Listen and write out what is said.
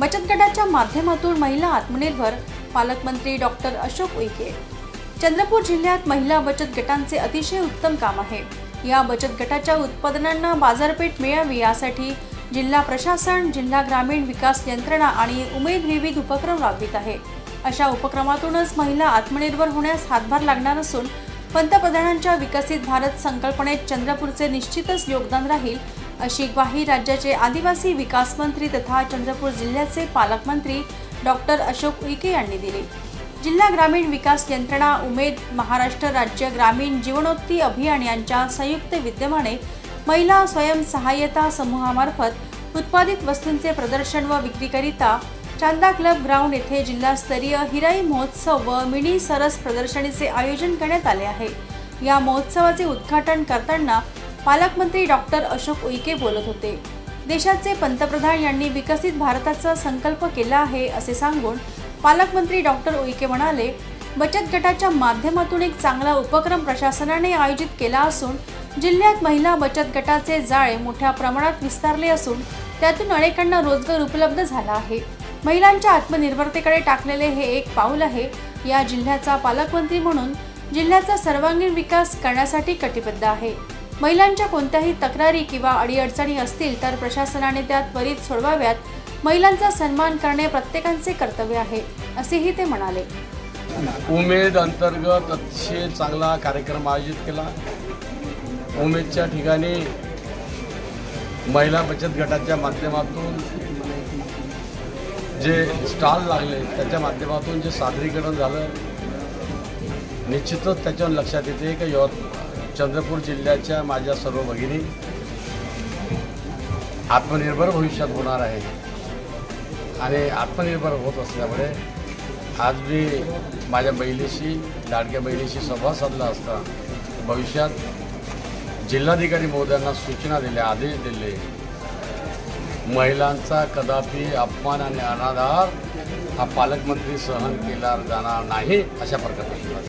बचत गटाच्या माध्यमातून महिला आत्मनिर्भर, पालकमंत्री डॉक्टर अशोक उईके। चंद्रपूर जिल्ह्यात महिला बचत गटांचे अतिशय उत्तम काम आहे। या बचत गटाच्या उत्पादनांना बाजारपेठ मिळावी यासाठी जिल्हा प्रशासन, जिल्हा ग्रामीण विकास यंत्रणा आणि उमेद विविध उपक्रम राबवित आहे। अशा उपक्रमातूनच महिला आत्मनिर्भर होण्यास हातभार लागणार असून पंतप्रधानांच्या विकसित भारत संकल्पनेत चंद्रपूरचे निश्चितच योगदान राहील, अशी ग्वाही राज्याचे आदिवासी विकास मंत्री तथा चंद्रपूर जिल्ह्याचे पालकमंत्री डॉक्टर अशोक उईके यांनी दिली। जिल्हा ग्रामीण विकास यंत्रणा, उमेद, महाराष्ट्र राज्य ग्रामीण जीवनोन्नती अभियान यांच्या संयुक्त विद्यमाने महिला स्वयंसहाय्यता समूहामार्फत उत्पादित वस्तूंचे प्रदर्शन व विक्रीकरिता चांदा क्लब ग्राउंड येथे जिल्हास्तरीय हिराई महोत्सव व मिनी सरस प्रदर्शनीचे आयोजन करण्यात आले आहे। या महोत्सवाचे उद्घाटन करताना पालकमंत्री डॉक्टर अशोक उईके बोलत होते। देशाचे पंतप्रधान यांनी विकसित भारताचा संकल्प केला आहे असे सांगून पालकमंत्री डॉक्टर उईके म्हणाले, बचत गटाच्या माध्यमातून एक चांगला उपक्रम प्रशासनाने आयोजित केला असून जिल्ह्यात महिला बचत गटाचे जाळे मोठ्या प्रमाणात विस्तारले असून त्यातून अनेकांना रोजगार उपलब्ध झाला आहे। महिलांच्या आत्मनिर्भरतेकडे टाकलेले हे एक पाऊल आहे। या जिल्ह्याचा पालकमंत्री म्हणून जिल्ह्याचा सर्वांगीण विकास करण्यासाठी कटिबद्ध आहे। महिलांच्या कोणत्याही तक्रारी किंवा अडीअडचणी असतील तर प्रशासनाने त्या त्वरित सोडवाव्यात। महिलांचा सन्मान करणे प्रत्येकाचे कर्तव्य आहे, असेही ते म्हणाले। उमेद अंतर्गत अतिशय चांगला कार्यक्रम आयोजित केला। उमेदच्या ठिकाणी महिला बचत गटाच्या माध्यमातून जे स्टॉल लागले त्याच्या माध्यमातून जे सादरीकरण झालं, निश्चितच त्याच्यावर लक्षात येते की चंद्रपूर जिल्ह्याच्या माझ्या सर्व भगिनी आत्मनिर्भर भविष्यात होणार आहे आणि आत्मनिर्भर होत असल्यामुळे आज मी माझ्या बहिणीशी, लाडक्या बहिणीशी संवाद साधला असता भविष्यात जिल्हाधिकारी महोदयांना सूचना दिल्या, आदेश दिले, महिलांचा कदापि अपमान आणि अनादर हा पालकमंत्री सहन केला जाणार नाही, अशा प्रकारचा